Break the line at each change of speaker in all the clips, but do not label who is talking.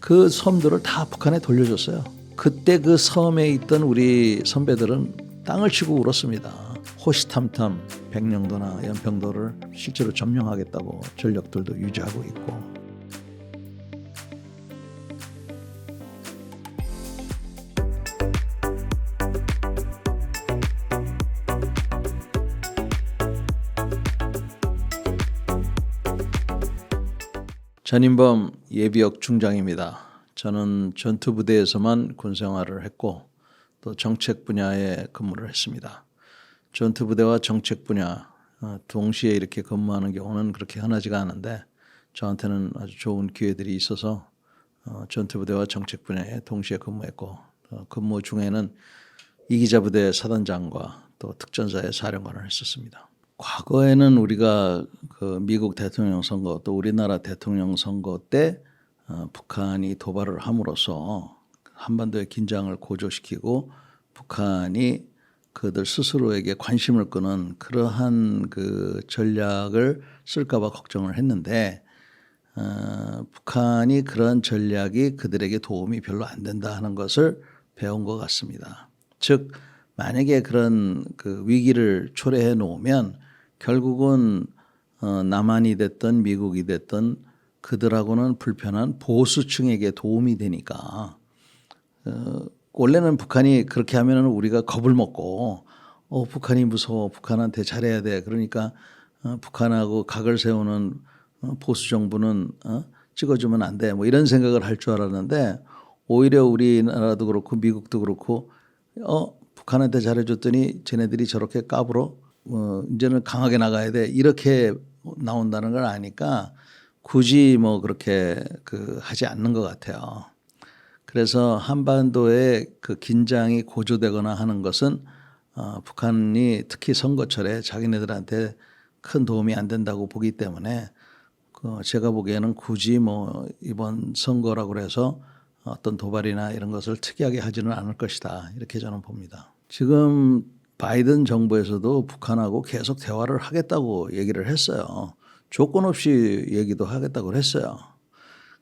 그 섬들을 다 북한에 돌려줬어요. 그때 그 섬에 있던 우리 선배들은 땅을 치고 울었습니다. 호시탐탐 백령도나 연평도를 실제로 점령하겠다고 전력들도 유지하고 있고. 전인범 예비역 중장입니다. 저는 전투부대에서만 군생활을 했고 또 정책 분야에 근무를 했습니다. 전투부대와 정책 분야 동시에 이렇게 근무하는 경우는 그렇게 흔하지가 않은데 저한테는 아주 좋은 기회들이 있어서 전투부대와 정책 분야에 동시에 근무했고 근무 중에는 이기자부대 사단장과 또 특전사의 사령관을 했었습니다. 과거에는 우리가 그 미국 대통령 선거 또 우리나라 대통령 선거 때 북한이 도발을 함으로써 한반도의 긴장을 고조시키고 북한이 그들 스스로에게 관심을 끄는 그러한 그 전략을 쓸까봐 걱정을 했는데 북한이 그런 전략이 그들에게 도움이 별로 안 된다 하는 것을 배운 것 같습니다. 즉 만약에 그런 그 위기를 초래해 놓으면 결국은 남한이 됐든 미국이 됐든 그들하고는 불편한 보수층에게 도움이 되니까 원래는 북한이 그렇게 하면은 우리가 겁을 먹고 북한이 무서워 북한한테 잘해야 돼 그러니까 북한하고 각을 세우는 보수 정부는 찍어주면 안 돼 뭐 이런 생각을 할 줄 알았는데 오히려 우리나라도 그렇고 미국도 그렇고 북한한테 잘해줬더니 쟤네들이 저렇게 까불어 이제는 강하게 나가야 돼 이렇게 나온다는 걸 아니까 굳이 뭐 그렇게 하지 않는 것 같아요. 그래서 한반도의 그 긴장이 고조되거나 하는 것은 북한이 특히 선거철에 자기네들한테 큰 도움이 안 된다고 보기 때문에 제가 보기에는 굳이 뭐 이번 선거라고 해서 어떤 도발이나 이런 것을 특이하게 하지는 않을 것이다 이렇게 저는 봅니다. 지금 바이든 정부에서도 북한하고 계속 대화를 하겠다고 얘기를 했어요. 조건 없이 얘기도 하겠다고 했어요.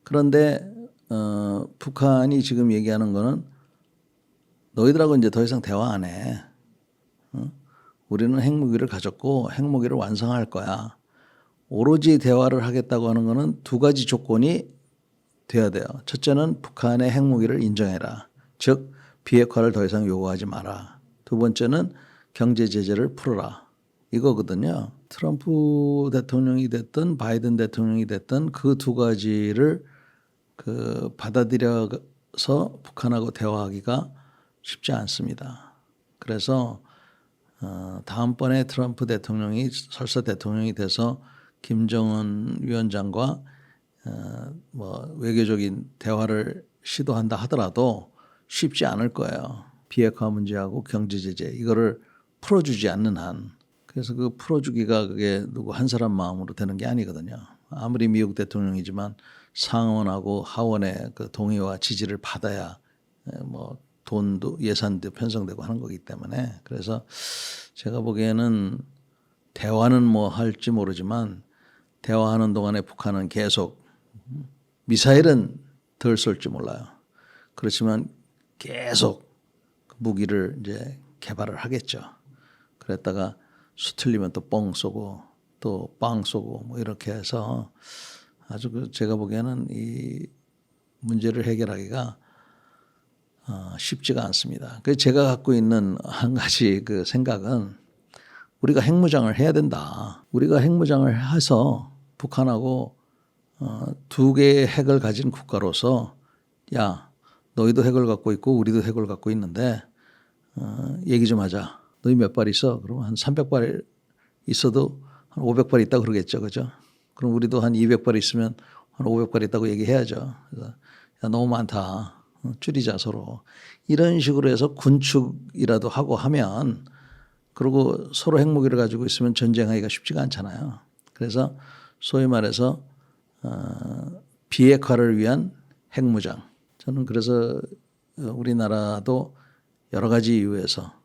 그런데 북한이 지금 얘기하는 거는 너희들하고 이제 더 이상 대화 안 해. 우리는 핵무기를 가졌고 핵무기를 완성할 거야. 오로지 대화를 하겠다고 하는 거는 두 가지 조건이 돼야 돼요. 첫째는 북한의 핵무기를 인정해라. 즉 비핵화를 더 이상 요구하지 마라. 두 번째는 경제 제재를 풀어라. 이거거든요. 트럼프 대통령이 됐든 바이든 대통령이 됐든 그 두 가지를 받아들여서 북한하고 대화하기가 쉽지 않습니다. 그래서 다음번에 트럼프 대통령이 설사 대통령이 돼서 김정은 위원장과 뭐 외교적인 대화를 시도한다 하더라도 쉽지 않을 거예요. 비핵화 문제하고 경제 제재 이거를 풀어주지 않는 한. 그래서 그 풀어주기가 그게 누구 한 사람 마음으로 되는 게 아니거든요. 아무리 미국 대통령이지만 상원하고 하원의 그 동의와 지지를 받아야 뭐 돈도 예산도 편성되고 하는 거기 때문에 그래서 제가 보기에는 대화는 뭐 할지 모르지만 대화하는 동안에 북한은 계속 미사일은 덜 쏠지 몰라요. 그렇지만 계속 무기를 이제 개발을 하겠죠. 그랬다가 수틀리면 또 뻥 쏘고 또 빵 쏘고 뭐 이렇게 해서 아주 제가 보기에는 이 문제를 해결하기가 쉽지가 않습니다. 그래서 제가 갖고 있는 한 가지 그 생각은 우리가 핵무장을 해야 된다. 우리가 핵무장을 해서 북한하고 두 개의 핵을 가진 국가로서 야 너희도 핵을 갖고 있고 우리도 핵을 갖고 있는데 얘기 좀 하자. 너희 몇 발 있어? 그러면 한 300발 있어도 한 500발 있다고 그러겠죠. 그죠? 그럼 우리도 한 200발 있으면 한 500발 있다고 얘기해야죠. 그래서 야, 너무 많다. 줄이자 서로. 이런 식으로 해서 군축이라도 하고 하면 그리고 서로 핵무기를 가지고 있으면 전쟁하기가 쉽지가 않잖아요. 그래서 소위 말해서 비핵화를 위한 핵무장. 저는 그래서 우리나라도 여러 가지 이유에서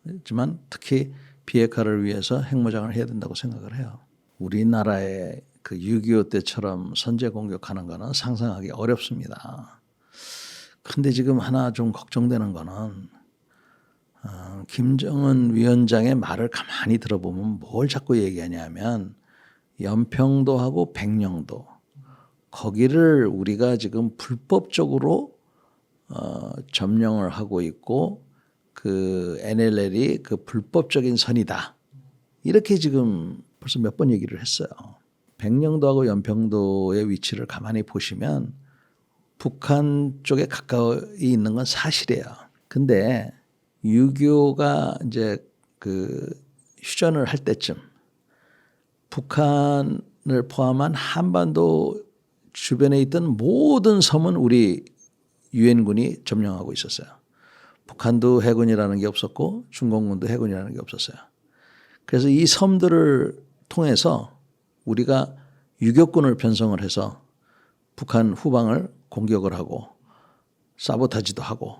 하지만 특히 비핵화를 위해서 핵무장을 해야 된다고 생각을 해요. 우리나라의 그 6.25 때처럼 선제 공격하는 거는 상상하기 어렵습니다. 근데 지금 하나 좀 걱정되는 거는 김정은 위원장의 말을 가만히 들어보면 뭘 자꾸 얘기하냐면 연평도하고 백령도 거기를 우리가 지금 불법적으로 점령을 하고 있고 그 NLL이 그 불법적인 선이다. 이렇게 지금 벌써 몇 번 얘기를 했어요. 백령도하고 연평도의 위치를 가만히 보시면 북한 쪽에 가까이 있는 건 사실이에요. 근데 6.25가 이제 그 휴전을 할 때쯤 북한을 포함한 한반도 주변에 있던 모든 섬은 우리 유엔군이 점령하고 있었어요. 북한도 해군이라는 게 없었고 중공군도 해군이라는 게 없었어요. 그래서 이 섬들을 통해서 우리가 유격군을 편성을 해서 북한 후방을 공격을 하고 사보타지도 하고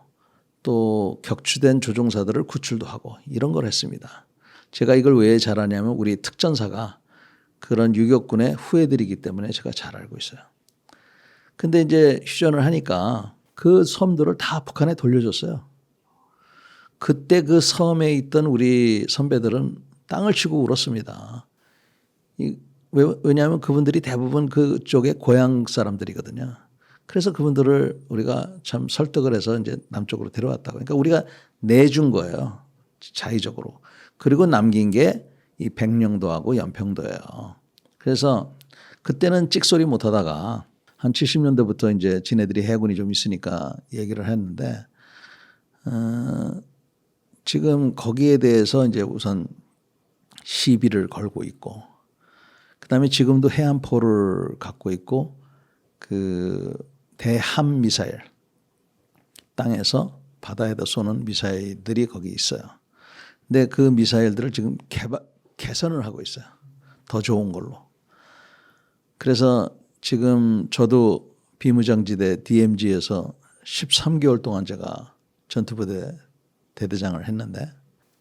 또 격추된 조종사들을 구출도 하고 이런 걸 했습니다. 제가 이걸 왜 잘하냐면 우리 특전사가 그런 유격군의 후예들이기 때문에 제가 잘 알고 있어요. 근데 이제 휴전을 하니까 그 섬들을 다 북한에 돌려줬어요. 그때 그 섬에 있던 우리 선배들은 땅을 치고 울었습니다. 왜냐하면 그분들이 대부분 그쪽의 고향 사람들이거든요. 그래서 그분들을 우리가 참 설득을 해서 이제 남쪽으로 데려왔다고. 그러니까 우리가 내준 거예요. 자의적으로. 그리고 남긴 게 이 백령도하고 연평도예요. 그래서 그때는 찍소리 못 하다가 한 70년대부터 이제 지네들이 해군이 좀 있으니까 얘기를 했는데 지금 거기에 대해서 이제 우선 시비를 걸고 있고 그다음에 지금도 해안포를 갖고 있고 그 대함 미사일 땅에서 바다에다 쏘는 미사일들이 거기 있어요. 근데 그 미사일들을 지금 개선을 하고 있어요. 더 좋은 걸로. 그래서 지금 저도 비무장지대 DMZ에서 13개월 동안 제가 전투부대 대대장을 했는데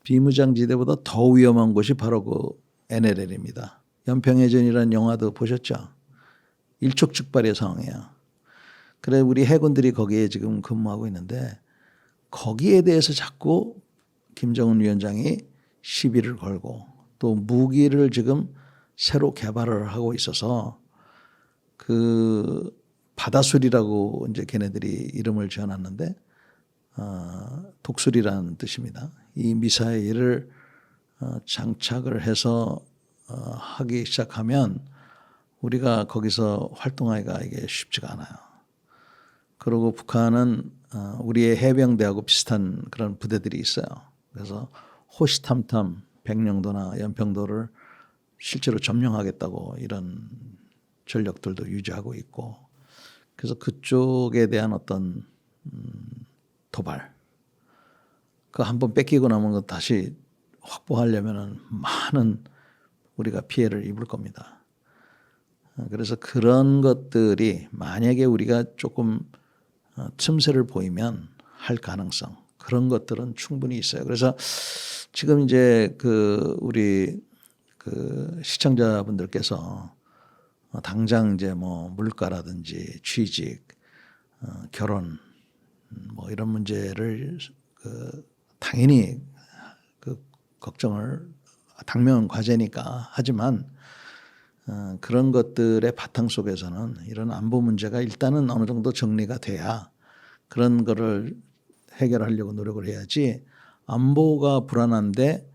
비무장지대보다 더 위험한 곳이 바로 그 NLL입니다. 연평해전이라는 영화도 보셨죠? 일촉즉발의 상황이에요. 그래 우리 해군들이 거기에 지금 근무하고 있는데 거기에 대해서 자꾸 김정은 위원장이 시비를 걸고 또 무기를 지금 새로 개발을 하고 있어서 그 바다술이라고 이제 걔네들이 이름을 지어놨는데 독수리라는 뜻입니다. 이 미사일을 장착을 해서 하기 시작하면 우리가 거기서 활동하기가 이게 쉽지가 않아요. 그리고 북한은 우리의 해병대하고 비슷한 그런 부대들이 있어요. 그래서 호시탐탐 백령도나 연평도를 실제로 점령하겠다고 이런 전력들도 유지하고 있고 그래서 그쪽에 대한 어떤 도발 그 한번 뺏기고 나면 다시 확보하려면은 많은 우리가 피해를 입을 겁니다. 그래서 그런 것들이 만약에 우리가 조금 틈새를 보이면 할 가능성 그런 것들은 충분히 있어요. 그래서 지금 이제 그 우리 그 시청자분들께서 당장 이제 뭐 물가라든지 취직, 결혼 뭐 이런 문제를 그 당연히 그 걱정을 당면 과제니까 하지만 그런 것들의 바탕 속에서는 이런 안보 문제가 일단은 어느 정도 정리가 돼야 그런 거를 해결하려고 노력을 해야지 안보가 불안한데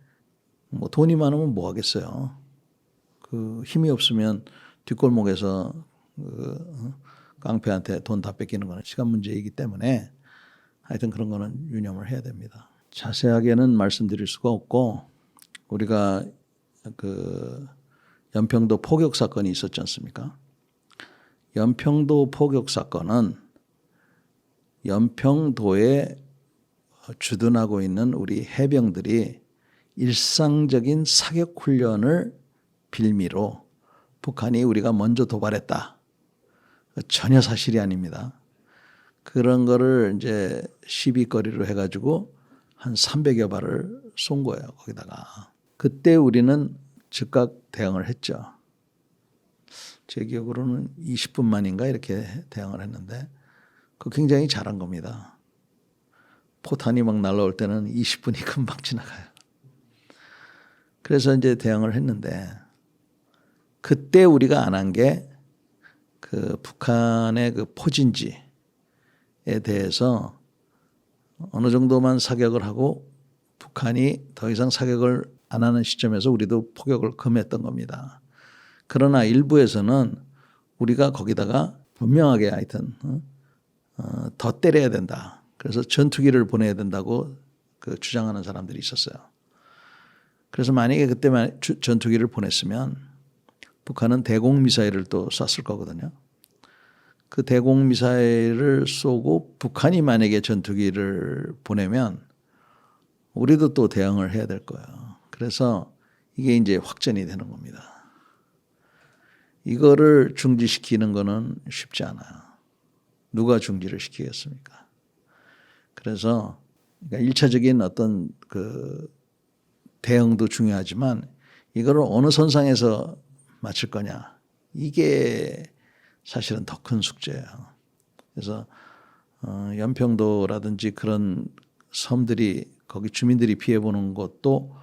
뭐 돈이 많으면 뭐 하겠어요. 그 힘이 없으면 뒷골목에서 그 깡패한테 돈 다 뺏기는 거는 시간 문제이기 때문에 하여튼 그런 거는 유념을 해야 됩니다. 자세하게는 말씀드릴 수가 없고 우리가 그 연평도 포격 사건이 있었지 않습니까? 연평도 포격 사건은 연평도에 주둔하고 있는 우리 해병들이 일상적인 사격 훈련을 빌미로 북한이 우리가 먼저 도발했다. 전혀 사실이 아닙니다. 그런 거를 이제 시비거리로 해가지고 한 300여 발을 쏜 거예요. 거기다가. 그때 우리는 즉각 대응을 했죠. 제 기억으로는 20분 만인가 이렇게 대응을 했는데 그 굉장히 잘한 겁니다. 포탄이 막 날라올 때는 20분이 금방 지나가요. 그래서 이제 대응을 했는데 그때 우리가 안 한 게 그 북한의 그 포진지에 대해서 어느 정도만 사격을 하고 북한이 더 이상 사격을 안 하는 시점에서 우리도 포격을 금했던 겁니다. 그러나 일부에서는 우리가 거기다가 분명하게 하여튼 더 때려야 된다. 그래서 전투기를 보내야 된다고 그 주장하는 사람들이 있었어요. 그래서 만약에 그때 전투기를 보냈으면 북한은 대공미사일을 또 쐈을 거거든요. 그 대공미사일을 쏘고 북한이 만약에 전투기를 보내면 우리도 또 대응을 해야 될 거예요. 그래서 이게 이제 확전이 되는 겁니다. 이거를 중지시키는 거는 쉽지 않아요. 누가 중지를 시키겠습니까? 그래서 그러니까 1차적인 어떤 그 대응도 중요하지만 이거를 어느 선상에서 맞출 거냐. 이게 사실은 더 큰 숙제예요. 그래서 연평도라든지 그런 섬들이 거기 주민들이 피해보는 것도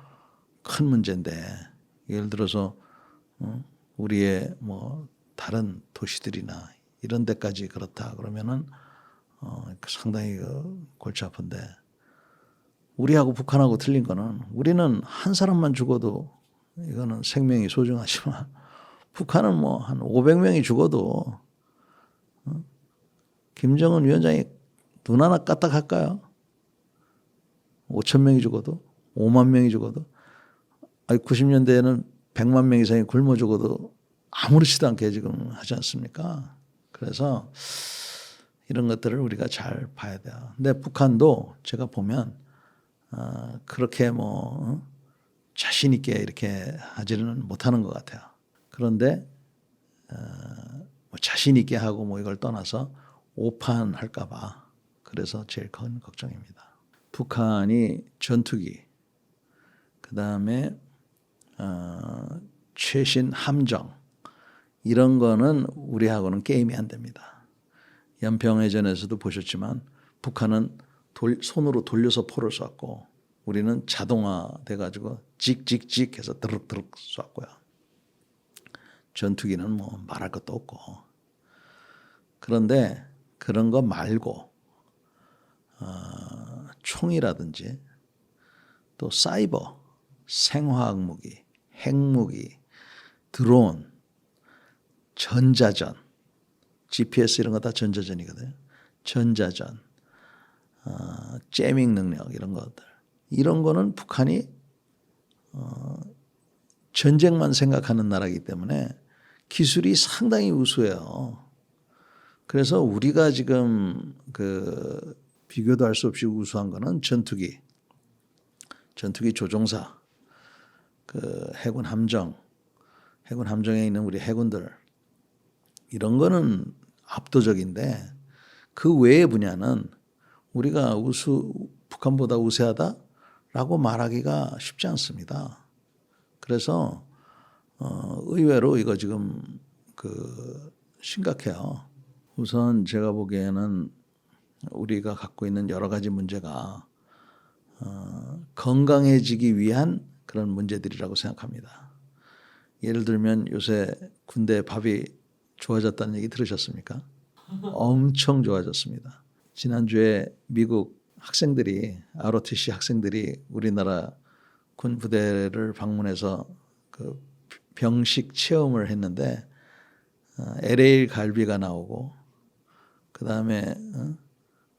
큰 문제인데 예를 들어서 우리의 뭐 다른 도시들이나 이런 데까지 그렇다 그러면은 상당히 골치 아픈데 우리하고 북한하고 틀린 거는 우리는 한 사람만 죽어도 이거는 생명이 소중하지만 북한은 뭐 한 500명이 죽어도 김정은 위원장이 눈 하나 까딱할까요? 5천 명이 죽어도 5만 명이 죽어도 90년대에는 100만 명 이상이 굶어 죽어도 아무렇지도 않게 지금 하지 않습니까? 그래서 이런 것들을 우리가 잘 봐야 돼요. 근데 북한도 제가 보면 그렇게 뭐 자신 있게 이렇게 하지는 못하는 것 같아요. 그런데 뭐 자신 있게 하고 뭐 이걸 떠나서 오판할까 봐 그래서 제일 큰 걱정입니다. 북한이 전투기 그다음에 최신 함정 이런 거는 우리하고는 게임이 안 됩니다. 연평해전에서도 보셨지만 북한은 손으로 돌려서 포를 쐈고 우리는 자동화 돼가지고 찍찍찍 해서 드륵드륵 쐈고요. 전투기는 뭐 말할 것도 없고. 그런데 그런 거 말고 총이라든지 또 사이버, 생화학 무기, 핵무기, 드론, 전자전, GPS 이런 거 다 전자전이거든요. 전자전, 제밍 능력 이런 것들. 이런 거는 북한이 전쟁만 생각하는 나라이기 때문에 기술이 상당히 우수해요. 그래서 우리가 지금 그 비교도 할 수 없이 우수한 거는 전투기 조종사, 그 해군 함정에 있는 우리 해군들 이런 거는 압도적인데 그 외의 분야는 우리가 북한보다 우세하다라고 말하기가 쉽지 않습니다. 그래서 의외로 이거 지금 그 심각해요. 우선 제가 보기에는 우리가 갖고 있는 여러 가지 문제가 건강해지기 위한 그런 문제들이라고 생각합니다. 예를 들면 요새 군대 밥이 좋아졌다는 얘기 들으셨습니까? 엄청 좋아졌습니다. 지난주에 미국 학생들이 ROTC 학생들이 우리나라 군 부대를 방문해서 그 병식 체험을 했는데 LA 갈비가 나오고 그다음에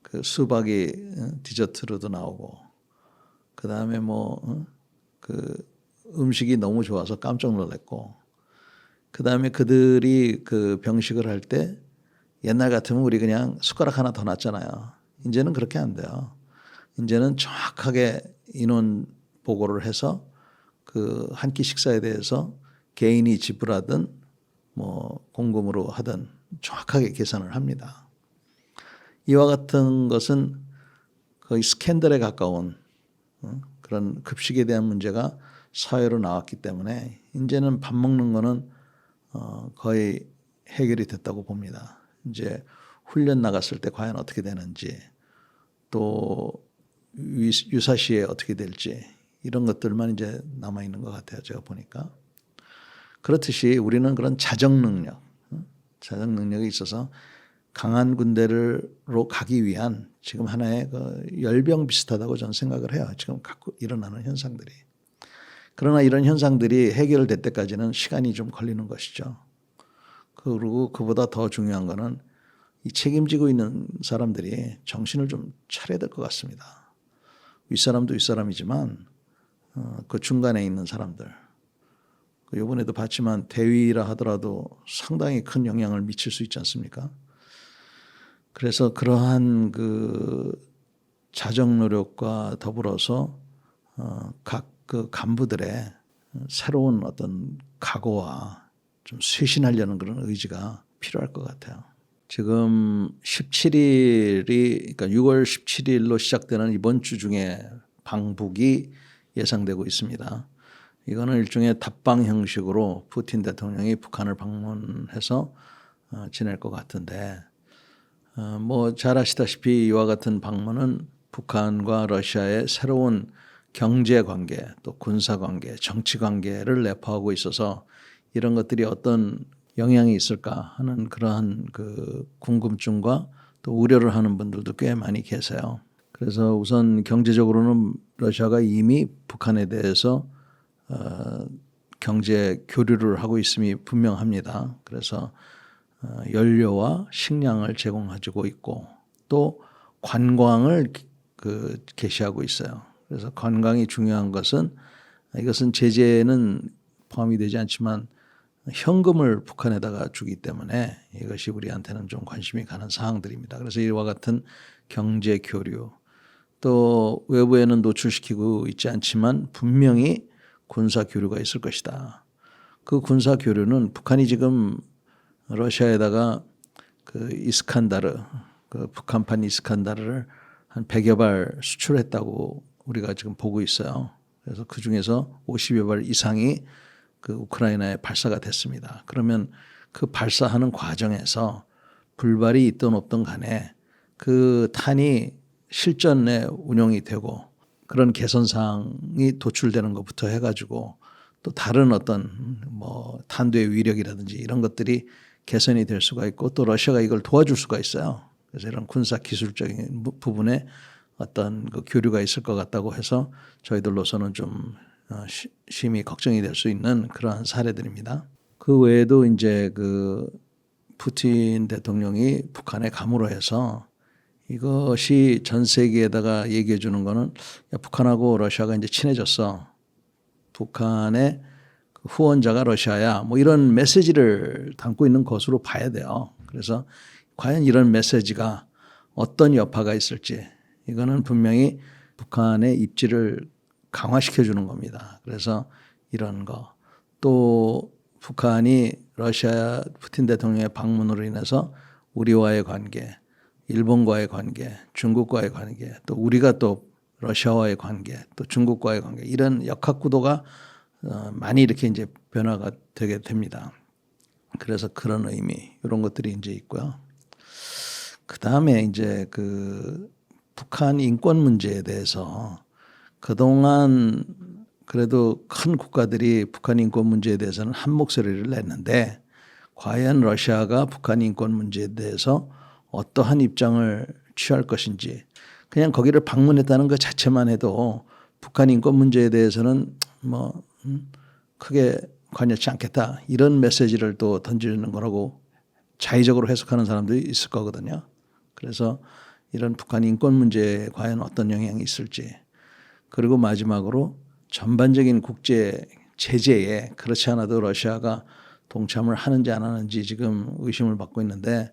그 수박이 디저트로도 나오고 그다음에 뭐 그 음식이 너무 좋아서 깜짝 놀랐고 그다음에 그들이 그 병식을 할 때 옛날 같으면 우리 그냥 숟가락 하나 더 놨잖아요. 이제는 그렇게 안 돼요. 이제는 정확하게 인원 보고를 해서 그 한 끼 식사에 대해서 개인이 지불하든 뭐 공금으로 하든 정확하게 계산을 합니다. 이와 같은 것은 거의 스캔들에 가까운 그런 급식에 대한 문제가 사회로 나왔기 때문에 이제는 밥 먹는 거는 거의 해결이 됐다고 봅니다. 이제 훈련 나갔을 때 과연 어떻게 되는지, 또 유사시에 어떻게 될지, 이런 것들만 이제 남아 있는 것 같아요. 제가 보니까. 그렇듯이 우리는 그런 자정 능력이 있어서 강한 군대로 가기 위한 지금 하나의 그 열병 비슷하다고 저는 생각을 해요. 지금 갖고 일어나는 현상들이. 그러나 이런 현상들이 해결될 때까지는 시간이 좀 걸리는 것이죠. 그리고 그보다 더 중요한 거는 이 책임지고 있는 사람들이 정신을 좀 차려야 될 것 같습니다. 윗사람도 윗사람이지만 그 중간에 있는 사람들. 이번에도 봤지만 대위라 하더라도 상당히 큰 영향을 미칠 수 있지 않습니까? 그래서 그러한 그 자정 노력과 더불어서 각 그 간부들의 새로운 어떤 각오와 좀 쇄신하려는 그런 의지가 필요할 것 같아요. 지금 17일이 그러니까 6월 17일로 시작되는 이번 주 중에 방북이 예상되고 있습니다. 이거는 일종의 답방 형식으로 푸틴 대통령이 북한을 방문해서 지낼 것 같은데 뭐 잘 아시다시피 이와 같은 방문은 북한과 러시아의 새로운 경제 관계, 또 군사 관계, 정치 관계를 내포하고 있어서 이런 것들이 어떤 영향이 있을까 하는 그러한 그 궁금증과 또 우려를 하는 분들도 꽤 많이 계세요. 그래서 우선 경제적으로는 러시아가 이미 북한에 대해서 경제 교류를 하고 있음이 분명합니다. 그래서 연료와 식량을 제공해주고 있고 또 관광을 개시하고 있어요. 그래서 관광이 중요한 것은 이것은 제재는 포함이 되지 않지만 현금을 북한에다가 주기 때문에 이것이 우리한테는 좀 관심이 가는 사항들입니다. 그래서 이와 같은 경제 교류 또 외부에는 노출시키고 있지 않지만 분명히 군사 교류가 있을 것이다. 그 군사 교류는 북한이 지금 러시아에다가 그 이스칸다르, 그 북한판 이스칸다르를 한 100여 발 수출했다고 우리가 지금 보고 있어요. 그래서 그 중에서 50여 발 이상이 그 우크라이나에 발사가 됐습니다. 그러면 그 발사하는 과정에서 불발이 있든 없든 간에 그 탄이 실전에 운용이 되고 그런 개선사항이 도출되는 것부터 해가지고 또 다른 어떤 뭐 탄두의 위력이라든지 이런 것들이 개선이 될 수가 있고 또 러시아가 이걸 도와줄 수가 있어요. 그래서 이런 군사 기술적인 부분에 어떤 그 교류가 있을 것 같다고 해서 저희들로서는 좀 심히 걱정이 될 수 있는 그러한 사례들입니다. 그 외에도 이제 그 푸틴 대통령이 북한에 감으로 해서 이것이 전 세계에다가 얘기해 주는 거는 야, 북한하고 러시아가 이제 친해졌어. 북한의 후원자가 러시아야. 뭐 이런 메시지를 담고 있는 것으로 봐야 돼요. 그래서 과연 이런 메시지가 어떤 여파가 있을지 이거는 분명히 북한의 입지를 강화시켜 주는 겁니다. 그래서 이런 거. 또 북한이 러시아 푸틴 대통령의 방문으로 인해서 우리와의 관계, 일본과의 관계, 중국과의 관계, 또 우리가 또 러시아와의 관계, 또 중국과의 관계 이런 역학구도가 많이 이렇게 이제 변화가 되게 됩니다. 그래서 그런 의미 이런 것들이 이제 있고요. 그 다음에 이제 그 북한 인권 문제에 대해서 그동안 그래도 큰 국가들이 북한 인권 문제에 대해서는 한 목소리를 냈는데 과연 러시아가 북한 인권 문제에 대해서 어떠한 입장을 취할 것인지 그냥 거기를 방문했다는 것 자체만 해도 북한 인권 문제에 대해서는 뭐 크게 관여치 않겠다 이런 메시지를 또 던지는 거라고 자의적으로 해석하는 사람들이 있을 거거든요. 그래서 이런 북한 인권 문제에 과연 어떤 영향이 있을지 그리고 마지막으로 전반적인 국제 제재에 그렇지 않아도 러시아가 동참을 하는지 안 하는지 지금 의심을 받고 있는데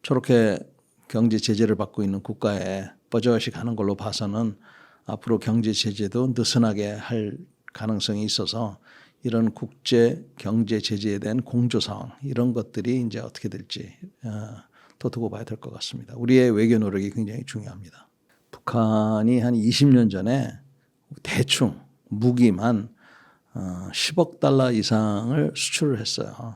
저렇게 경제 제재를 받고 있는 국가에 버젓이 가는 걸로 봐서는 앞으로 경제 제재도 느슨하게 할 가능성이 있어서 이런 국제 경제 제재에 대한 공조 상황 이런 것들이 이제 어떻게 될지 더 두고 봐야 될 것 같습니다. 우리의 외교 노력이 굉장히 중요합니다. 북한이 한 20년 전에 대충 무기만 10억 달러 이상을 수출을 했어요.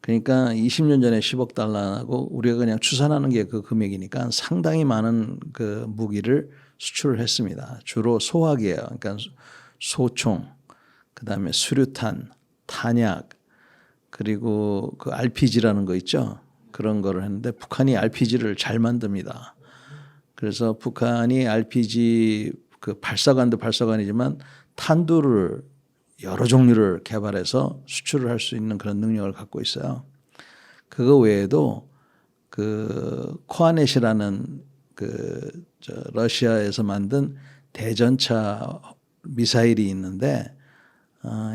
그러니까 20년 전에 10억 달러고 우리가 그냥 추산하는 게 그 금액이니까 상당히 많은 그 무기를 수출을 했습니다. 주로 소화기예요. 그러니까 소총, 그다음에 수류탄, 탄약, 그리고 그 RPG라는 거 있죠. 그런 거를 했는데 북한이 RPG를 잘 만듭니다. 그래서 북한이 RPG 그 발사관도 발사관이지만 탄두를 여러 종류를 개발해서 수출을 할 수 있는 그런 능력을 갖고 있어요. 그거 외에도 그 코아넷이라는 러시아에서 만든 대전차 미사일이 있는데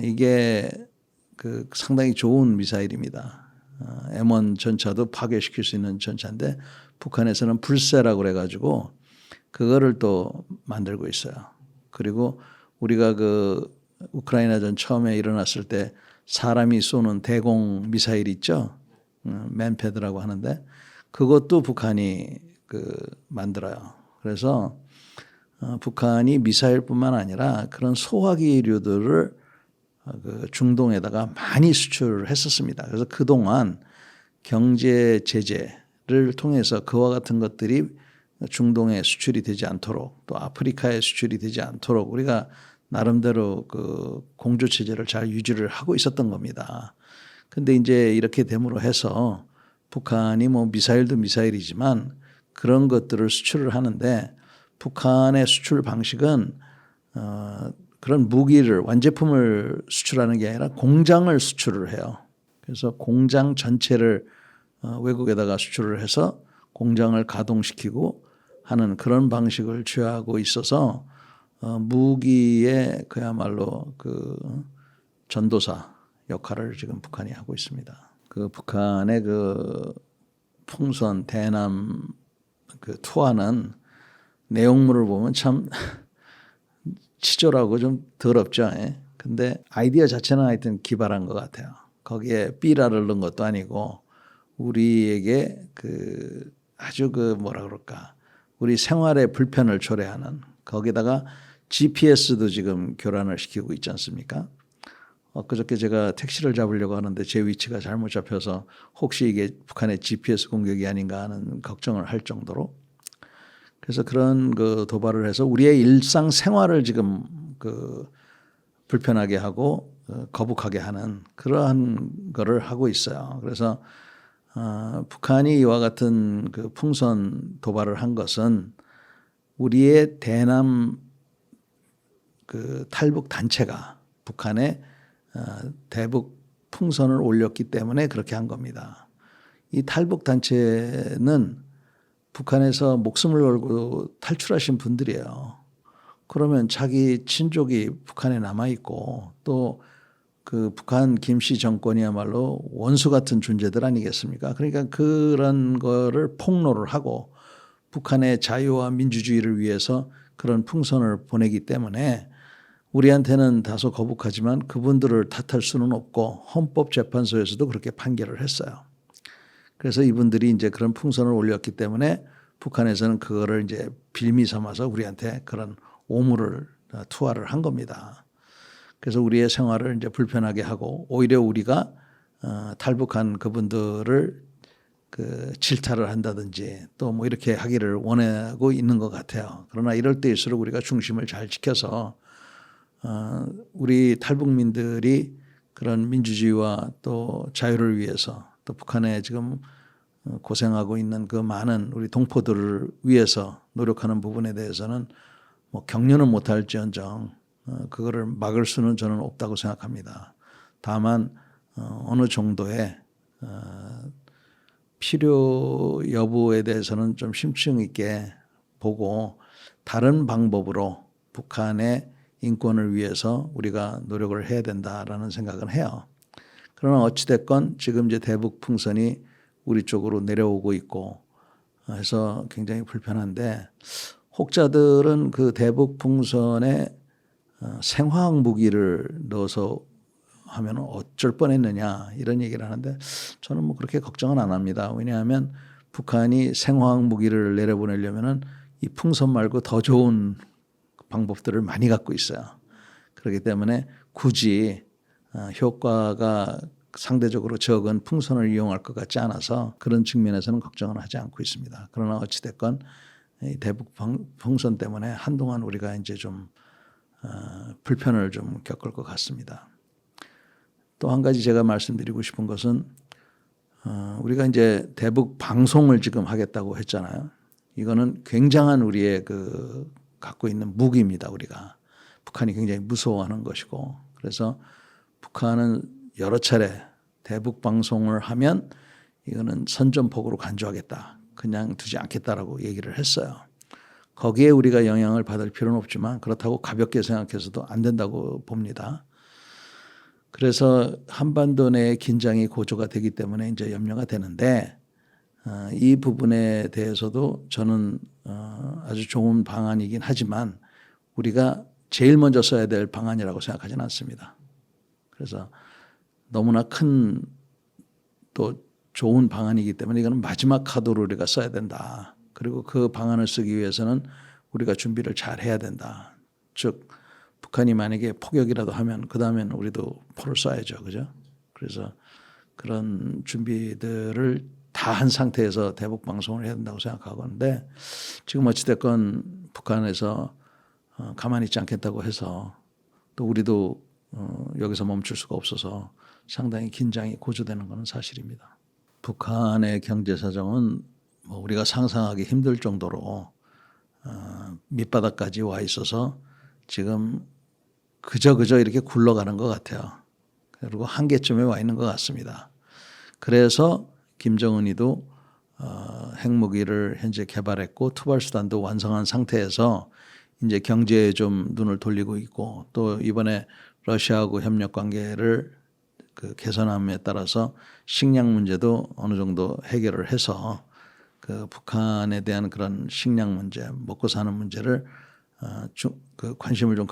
이게 그 상당히 좋은 미사일입니다. M1 전차도 파괴시킬 수 있는 전차인데 북한에서는 불세라고 그래가지고 그거를 또 만들고 있어요. 그리고 우리가 그 우크라이나전 처음에 일어났을 때 사람이 쏘는 대공 미사일 있죠. 맨패드라고 하는데 그것도 북한이 그 만들어요. 그래서 북한이 미사일뿐만 아니라 그런 소화기류들을 그 중동에다가 많이 수출을 했었습니다. 그래서 그동안 경제 제재를 통해서 그와 같은 것들이 중동에 수출이 되지 않도록 또 아프리카에 수출이 되지 않도록 우리가 나름대로 그 공조 체제를 잘 유지를 하고 있었던 겁니다. 근데 이제 이렇게 됨으로 해서 북한이 뭐 미사일도 미사일이지만 그런 것들을 수출을 하는데 북한의 수출 방식은 그런 무기를 완제품을 수출하는 게 아니라 공장을 수출을 해요. 그래서 공장 전체를 외국에다가 수출을 해서 공장을 가동시키고 하는 그런 방식을 취하고 있어서 무기의 그야말로 그 전도사 역할을 지금 북한이 하고 있습니다. 그 북한의 그 풍선 대남 그 투하는 내용물을 보면 참 치졸하고 좀 더럽죠. 예. 근데 아이디어 자체는 하여튼 기발한 것 같아요. 거기에 삐라를 넣은 것도 아니고 우리에게 그 아주 그 뭐라 그럴까 우리 생활의 불편을 초래하는 거기다가 GPS도 지금 교란을 시키고 있지 않습니까? 그저께 제가 택시를 잡으려고 하는데 제 위치가 잘못 잡혀서 혹시 이게 북한의 GPS 공격이 아닌가 하는 걱정을 할 정도로 그래서 그런 그 도발을 해서 우리의 일상 생활을 지금 그 불편하게 하고 거북하게 하는 그러한 거를 하고 있어요. 그래서 북한이 이와 같은 그 풍선 도발을 한 것은 우리의 대남 그 탈북 단체가 북한에 대북 풍선을 올렸기 때문에 그렇게 한 겁니다. 이 탈북 단체는 북한에서 목숨을 걸고 탈출하신 분들이에요. 그러면 자기 친족이 북한에 남아 있고 또 그 북한 김씨 정권이야말로 원수 같은 존재들 아니겠습니까? 그러니까 그런 거를 폭로를 하고 북한의 자유와 민주주의를 위해서 그런 풍선을 보내기 때문에 우리한테는 다소 거북하지만 그분들을 탓할 수는 없고 헌법재판소에서도 그렇게 판결을 했어요. 그래서 이분들이 이제 그런 풍선을 올렸기 때문에 북한에서는 그거를 이제 빌미 삼아서 우리한테 그런 오물을 투하를 한 겁니다. 그래서 우리의 생활을 이제 불편하게 하고 오히려 우리가 탈북한 그분들을 그 질타를 한다든지 또 뭐 이렇게 하기를 원하고 있는 것 같아요. 그러나 이럴 때일수록 우리가 중심을 잘 지켜서 우리 탈북민들이 그런 민주주의와 또 자유를 위해서 또 북한에 지금 고생하고 있는 그 많은 우리 동포들을 위해서 노력하는 부분에 대해서는 뭐 격려는 못할지언정 그거를 막을 수는 저는 없다고 생각합니다. 다만 어느 정도의 필요 여부에 대해서는 좀 심층 있게 보고 다른 방법으로 북한의 인권을 위해서 우리가 노력을 해야 된다라는 생각은 해요. 그러나 어찌됐건 지금 이제 대북 풍선이 우리 쪽으로 내려오고 있고 해서 굉장히 불편한데 혹자들은 그 대북 풍선에 생화학 무기를 넣어서 하면 어쩔 뻔했느냐 이런 얘기를 하는데 저는 뭐 그렇게 걱정은 안 합니다. 왜냐하면 북한이 생화학 무기를 내려보내려면은 이 풍선 말고 더 좋은 방법들을 많이 갖고 있어요. 그렇기 때문에 굳이 효과가 상대적으로 적은 풍선을 이용할 것 같지 않아서 그런 측면에서는 걱정은 하지 않고 있습니다. 그러나 어찌됐건 이 대북 풍선 때문에 한동안 우리가 이제 좀 불편을 좀 겪을 것 같습니다. 또 한 가지 제가 말씀드리고 싶은 것은 우리가 이제 대북 방송을 지금 하겠다고 했잖아요. 이거는 굉장한 우리의 그 갖고 있는 무기입니다. 우리가 북한이 굉장히 무서워하는 것이고, 그래서 북한은 여러 차례 대북 방송을 하면 이거는 선전포고로 간주하겠다, 그냥 두지 않겠다라고 얘기를 했어요. 거기에 우리가 영향을 받을 필요는 없지만 그렇다고 가볍게 생각해서도 안 된다고 봅니다. 그래서 한반도 내의 긴장이 고조가 되기 때문에 이제 염려가 되는데, 이 부분에 대해서도 저는 아주 좋은 방안이긴 하지만 우리가 제일 먼저 써야 될 방안이라고 생각하지는 않습니다. 그래서 너무나 큰 또 좋은 방안이기 때문에 이거는 마지막 카드로 우리가 써야 된다. 그리고 그 방안을 쓰기 위해서는 우리가 준비를 잘 해야 된다. 즉 북한이 만약에 포격이라도 하면 그 다음엔 우리도 포를 쏴야죠. 그죠? 그래서 그런 준비들을 다 한 상태에서 대북 방송을 해야 된다고 생각하고 있는데, 지금 어찌됐건 북한에서 가만히 있지 않겠다고 해서 또 우리도 여기서 멈출 수가 없어서 상당히 긴장이 고조되는 것은 사실입니다. 북한의 경제 사정은 뭐 우리가 상상하기 힘들 정도로 밑바닥까지 와 있어서 지금 그저 이렇게 굴러가는 것 같아요. 그리고 한계점에 와 있는 것 같습니다. 그래서 김정은이도 핵무기를 현재 개발했고 투발수단도 완성한 상태에서 이제 경제에 좀 눈을 돌리고 있고, 또 이번에 러시아하고 협력 관계를 그 개선함에 따라서 식량 문제도 어느 정도 해결을 해서 그 북한에 대한 그런 식량 문제, 먹고 사는 문제를 그 관심을 좀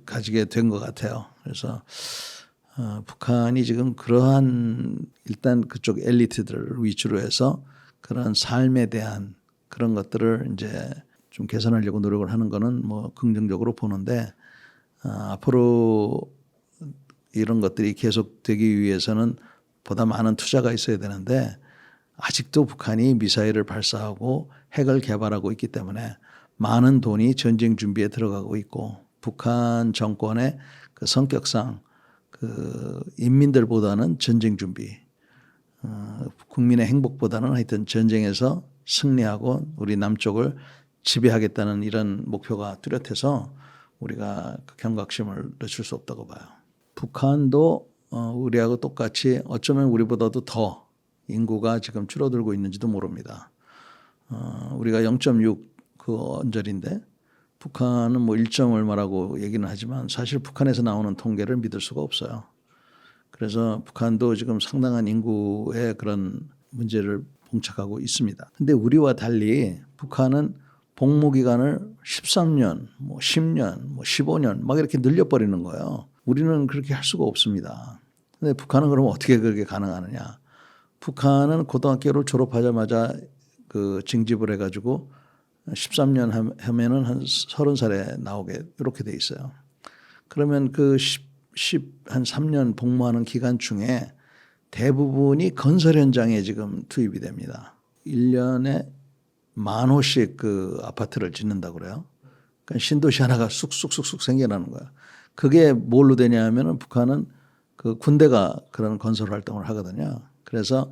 가지게 된 것 같아요. 그래서 북한이 지금 그러한 일단 그쪽 엘리트들을 위주로 해서 그런 삶에 대한 그런 것들을 이제 좀 개선하려고 노력을 하는 거는 뭐 긍정적으로 보는데, 앞으로 이런 것들이 계속되기 위해서는 보다 많은 투자가 있어야 되는데, 아직도 북한이 미사일을 발사하고 핵을 개발하고 있기 때문에 많은 돈이 전쟁 준비에 들어가고 있고, 북한 정권의 그 성격상 그 인민들보다는 전쟁 준비, 국민의 행복보다는 하여튼 전쟁에서 승리하고 우리 남쪽을 지배하겠다는 이런 목표가 뚜렷해서 우리가 그 경각심을 늦출 수 없다고 봐요. 북한도 우리하고 똑같이 어쩌면 우리보다도 더 인구가 지금 줄어들고 있는지도 모릅니다. 우리가 0.6 그 언저리인데 북한은 뭐 1. 얼마라고 얘기는 하지만 사실 북한에서 나오는 통계를 믿을 수가 없어요. 그래서 북한도 지금 상당한 인구의 그런 문제를 봉착하고 있습니다. 근데 우리와 달리 북한은 복무 기간을 13년, 뭐 10년, 뭐 15년 막 이렇게 늘려버리는 거예요. 우리는 그렇게 할 수가 없습니다. 근데 북한은 그럼 어떻게 그렇게 가능하느냐? 북한은 고등학교를 졸업하자마자 그 징집을 해가지고 13년 하면은 한 30살에 나오게 이렇게 돼 있어요. 그러면 그 한 3년 복무하는 기간 중에 대부분이 건설 현장에 지금 투입이 됩니다. 1년에 10,000호씩 그 아파트를 짓는다고 그래요. 그러니까 신도시 하나가 쑥쑥쑥쑥 생겨나는 거야. 그게 뭘로 되냐 하면은 북한은 그 군대가 그런 건설 활동을 하거든요. 그래서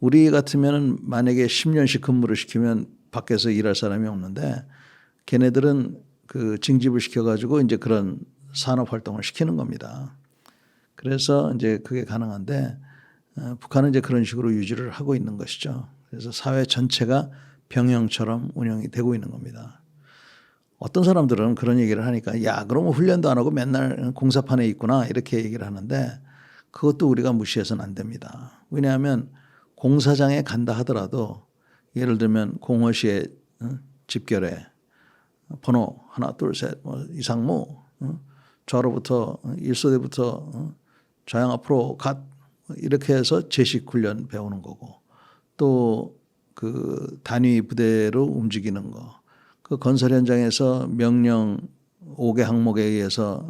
우리 같으면은 만약에 10년씩 근무를 시키면 밖에서 일할 사람이 없는데, 걔네들은 그 징집을 시켜가지고 이제 그런 산업 활동을 시키는 겁니다. 그래서 이제 그게 가능한데, 북한은 이제 그런 식으로 유지를 하고 있는 것이죠. 그래서 사회 전체가 병영처럼 운영이 되고 있는 겁니다. 어떤 사람들은 그런 얘기를 하니까 야, 그러면 훈련도 안 하고 맨날 공사판에 있구나 이렇게 얘기를 하는데, 그것도 우리가 무시해서는 안 됩니다. 왜냐하면 공사장에 간다 하더라도 예를 들면 공허시에 집결해 번호 하나 둘 셋 뭐 이상무 좌로부터 1소대부터 좌양 앞으로 갓 이렇게 해서 제식 훈련 배우는 거고, 또 그 단위 부대로 움직이는 거, 그 건설 현장에서 명령 5개 항목에 의해서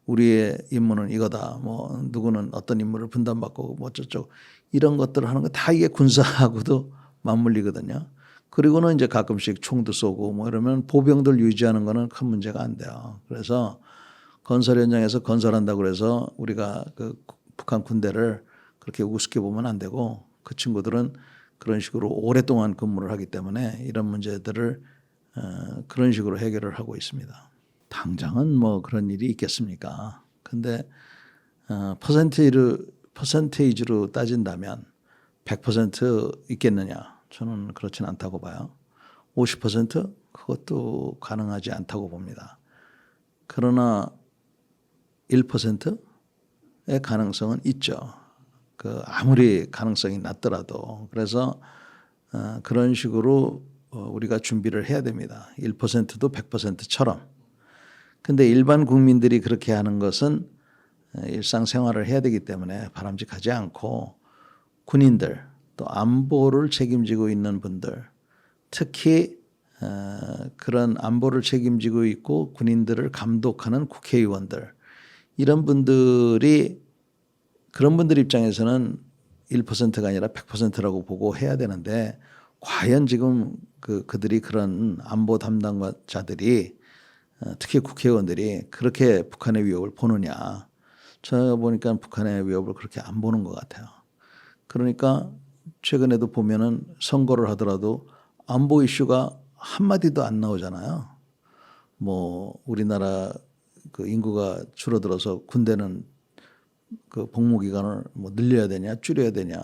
우리의 임무는 이거다. 뭐 누구는 어떤 임무를 분담받고 뭐 어쩌고 이런 것들을 하는 거 다 이게 군사하고도 맞물리거든요. 그리고는 이제 가끔씩 총도 쏘고 뭐 이러면 보병들 유지하는 거는 큰 문제가 안 돼요. 그래서 건설 현장에서 건설한다고 그래서 우리가 그 북한 군대를 그렇게 우습게 보면 안 되고 그 친구들은 그런 식으로 오랫동안 근무를 하기 때문에 이런 문제들을 그런 식으로 해결을 하고 있습니다. 당장은 뭐 그런 일이 있겠습니까? 근데 퍼센테이지로 따진다면 100% 있겠느냐? 저는 그렇진 않다고 봐요. 50% 그것도 가능하지 않다고 봅니다. 그러나 1%의 가능성은 있죠. 그 아무리 가능성이 낮더라도 그래서 그런 식으로 우리가 준비를 해야 됩니다. 1%도 100%처럼. 근데 일반 국민들이 그렇게 하는 것은 일상생활을 해야 되기 때문에 바람직하지 않고 군인들 또 안보를 책임지고 있는 분들 특히 그런 안보를 책임지고 있고 군인들을 감독하는 국회의원들 이런 분들이 그런 분들 입장에서는 1%가 아니라 100%라고 보고 해야 되는데 과연 지금 그들이 그런 안보 담당자들이 특히 국회의원들이 그렇게 북한의 위협을 보느냐. 저 보니까 북한의 위협을 그렇게 안 보는 것 같아요. 그러니까 최근에도 보면은 선거를 하더라도 안보 이슈가 한마디도 안 나오잖아요. 뭐 우리나라 그 인구가 줄어들어서 군대는 그 복무 기간을 뭐 늘려야 되냐 줄여야 되냐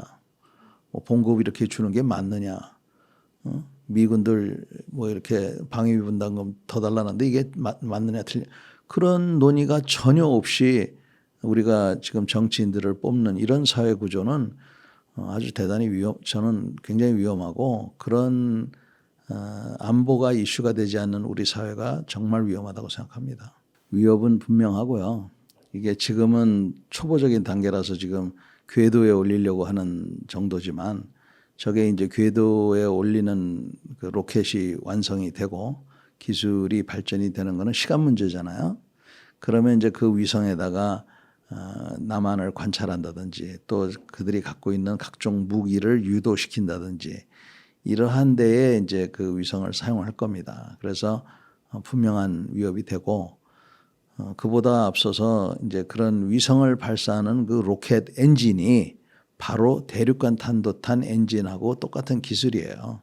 뭐 봉급 이렇게 주는 게 맞느냐 미군들 뭐 이렇게 방위비 분담금 더 달라는데 이게 맞느냐 틀려 그런 논의가 전혀 없이 우리가 지금 정치인들을 뽑는 이런 사회 구조는 아주 대단히 저는 굉장히 위험하고 그런 안보가 이슈가 되지 않는 우리 사회가 정말 위험하다고 생각합니다. 위협은 분명하고요. 이게 지금은 초보적인 단계라서 지금 궤도에 올리려고 하는 정도지만 저게 이제 궤도에 올리는 그 로켓이 완성이 되고 기술이 발전이 되는 거는 시간 문제잖아요. 그러면 이제 그 위성에다가 남한을 관찰한다든지 또 그들이 갖고 있는 각종 무기를 유도시킨다든지 이러한 데에 이제 그 위성을 사용할 겁니다. 그래서 분명한 위협이 되고 그보다 앞서서 이제 그런 위성을 발사하는 그 로켓 엔진이 바로 대륙간 탄도탄 엔진하고 똑같은 기술이에요.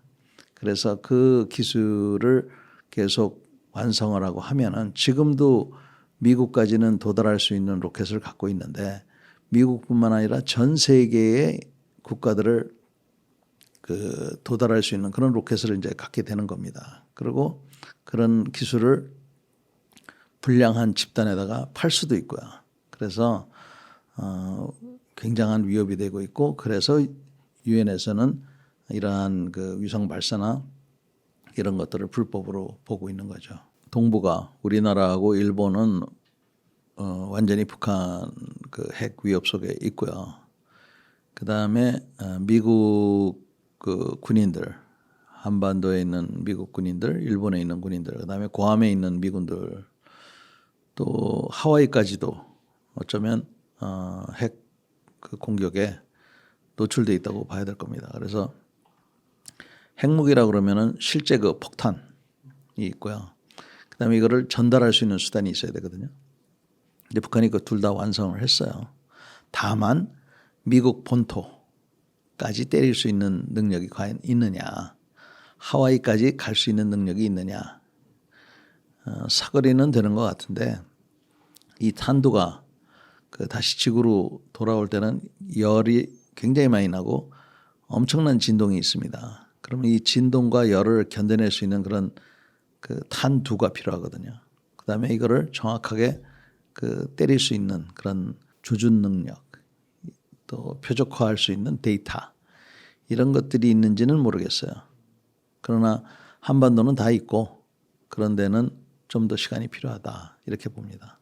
그래서 그 기술을 계속 완성을 하고 하면은 지금도 미국까지는 도달할 수 있는 로켓을 갖고 있는데 미국뿐만 아니라 전 세계의 국가들을 그 도달할 수 있는 그런 로켓을 이제 갖게 되는 겁니다. 그리고 그런 기술을 불량한 집단에다가 팔 수도 있고요. 그래서 굉장한 위협이 되고 있고 그래서 유엔에서는 이러한 그 위성 발사나 이런 것들을 불법으로 보고 있는 거죠. 동북아 우리나라하고 일본은 완전히 북한 그 핵 위협 속에 있고요. 그 다음에 미국 그 군인들 한반도에 있는 미국 군인들, 일본에 있는 군인들, 그 다음에 괌에 있는 미군들, 또 하와이까지도 어쩌면 핵 그 공격에 노출돼 있다고 봐야 될 겁니다. 그래서 핵무기라 그러면은 실제 그 폭탄이 있고요. 그다음에 이거를 전달할 수 있는 수단이 있어야 되거든요. 근데 북한이 그 둘 다 완성을 했어요. 다만 미국 본토까지 때릴 수 있는 능력이 과연 있느냐, 하와이까지 갈 수 있는 능력이 있느냐, 사거리는 되는 것 같은데 이 탄두가 그 다시 지구로 돌아올 때는 열이 굉장히 많이 나고 엄청난 진동이 있습니다. 그러면 이 진동과 열을 견뎌낼 수 있는 그런 그 탄두가 필요하거든요. 그다음에 이거를 정확하게 그 때릴 수 있는 그런 조준 능력, 또 표적화할 수 있는 데이터 이런 것들이 있는지는 모르겠어요. 그러나 한반도는 다 있고 그런 데는 좀 더 시간이 필요하다 이렇게 봅니다.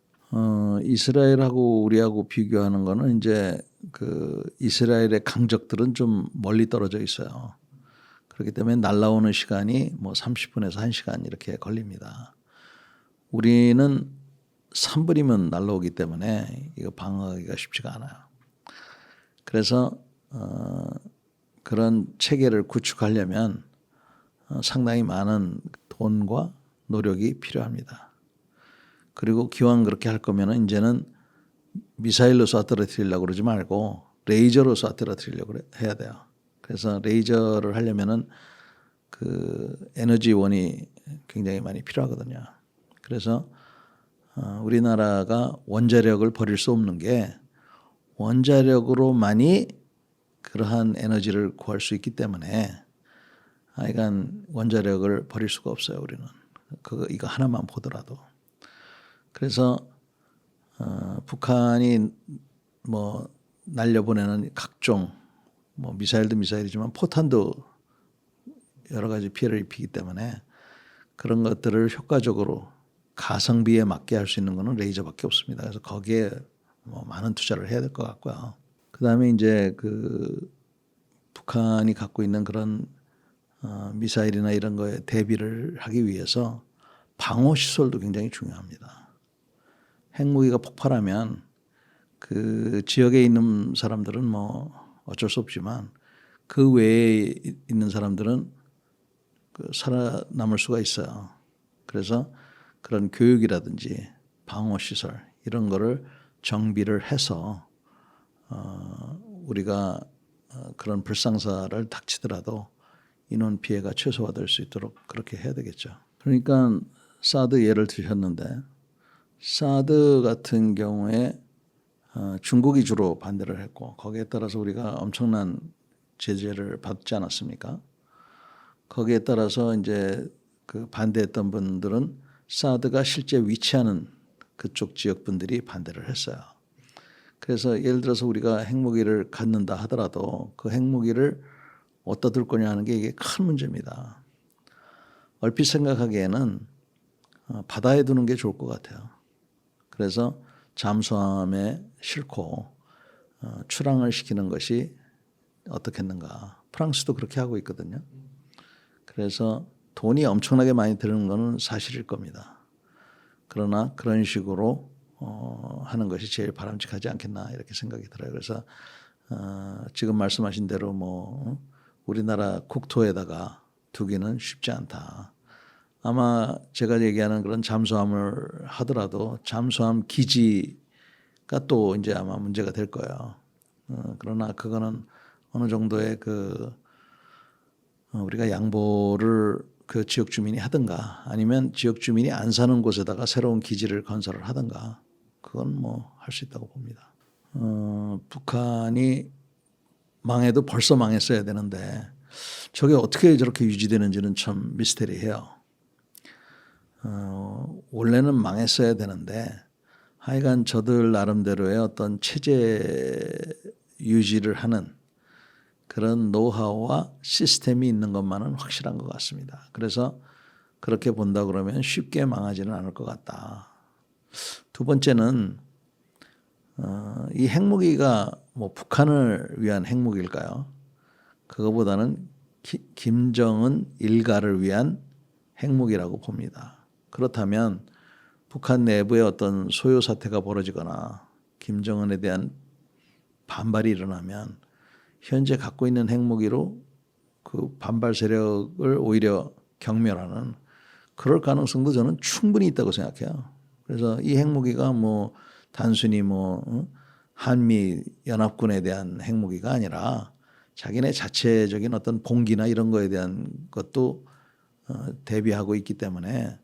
이스라엘하고 우리하고 비교하는 거는 이제 그 이스라엘의 강적들은 좀 멀리 떨어져 있어요. 그렇기 때문에 날아오는 시간이 뭐 30분에서 1시간 이렇게 걸립니다. 우리는 3분이면 날라오기 때문에 이거 방어하기가 쉽지가 않아요. 그래서 그런 체계를 구축하려면 상당히 많은 돈과 노력이 필요합니다. 그리고 기왕 그렇게 할 거면은 이제는 미사일로 쏴 떨어뜨리려고 그러지 말고 레이저로 쏴 떨어뜨리려고 해야 돼요. 그래서 레이저를 하려면은 그 에너지원이 굉장히 많이 필요하거든요. 그래서 우리나라가 원자력을 버릴 수 없는 게 원자력으로만이 그러한 에너지를 구할 수 있기 때문에 하여간 원자력을 버릴 수가 없어요. 우리는 이거 하나만 보더라도. 그래서 북한이 뭐 날려보내는 각종 뭐 미사일도 미사일이지만 포탄도 여러 가지 피해를 입히기 때문에 그런 것들을 효과적으로 가성비에 맞게 할 수 있는 거는 레이저밖에 없습니다. 그래서 거기에 뭐 많은 투자를 해야 될 것 같고요. 그다음에 이제 그 북한이 갖고 있는 그런 미사일이나 이런 거에 대비를 하기 위해서 방어 시설도 굉장히 중요합니다. 핵무기가 폭발하면 그 지역에 있는 사람들은 뭐 어쩔 수 없지만 그 외에 있는 사람들은 그 살아남을 수가 있어요. 그래서 그런 교육이라든지 방어 시설 이런 거를 정비를 해서 우리가 그런 불상사를 닥치더라도 인원 피해가 최소화될 수 있도록 그렇게 해야 되겠죠. 그러니까 사드 예를 드셨는데 사드 같은 경우에 중국이 주로 반대를 했고 거기에 따라서 우리가 엄청난 제재를 받지 않았습니까? 거기에 따라서 이제 그 반대했던 분들은 사드가 실제 위치하는 그쪽 지역 분들이 반대를 했어요. 그래서 예를 들어서 우리가 핵무기를 갖는다 하더라도 그 핵무기를 어디다 둘 거냐 하는 게 이게 큰 문제입니다. 얼핏 생각하기에는 바다에 두는 게 좋을 것 같아요. 그래서 잠수함에 싣고 출항을 시키는 것이 어떻겠는가. 프랑스도 그렇게 하고 있거든요. 그래서 돈이 엄청나게 많이 드는 것은 사실일 겁니다. 그러나 그런 식으로 하는 것이 제일 바람직하지 않겠나 이렇게 생각이 들어요. 그래서 지금 말씀하신 대로 뭐 우리나라 국토에다가 두기는 쉽지 않다. 아마 제가 얘기하는 그런 잠수함을 하더라도 잠수함 기지가 또 이제 아마 문제가 될 거예요. 그러나 그거는 어느 정도의 우리가 양보를 그 지역 주민이 하든가 아니면 지역 주민이 안 사는 곳에다가 새로운 기지를 건설을 하든가 그건 뭐 할 수 있다고 봅니다. 북한이 망해도 벌써 망했어야 되는데 저게 어떻게 저렇게 유지되는지는 참 미스테리해요. 원래는 망했어야 되는데 하여간 저들 나름대로의 어떤 체제 유지를 하는 그런 노하우와 시스템이 있는 것만은 확실한 것 같습니다. 그래서 그렇게 본다 그러면 쉽게 망하지는 않을 것 같다. 두 번째는 이 핵무기가 뭐 북한을 위한 핵무기일까요? 그거보다는 김정은 일가를 위한 핵무기라고 봅니다. 그렇다면 북한 내부에 어떤 소요 사태가 벌어지거나 김정은에 대한 반발이 일어나면 현재 갖고 있는 핵무기로 그 반발 세력을 오히려 경멸하는 그럴 가능성도 저는 충분히 있다고 생각해요. 그래서 이 핵무기가 뭐 단순히 뭐 한미 연합군에 대한 핵무기가 아니라 자기네 자체적인 어떤 봉기나 이런 거에 대한 것도 대비하고 있기 때문에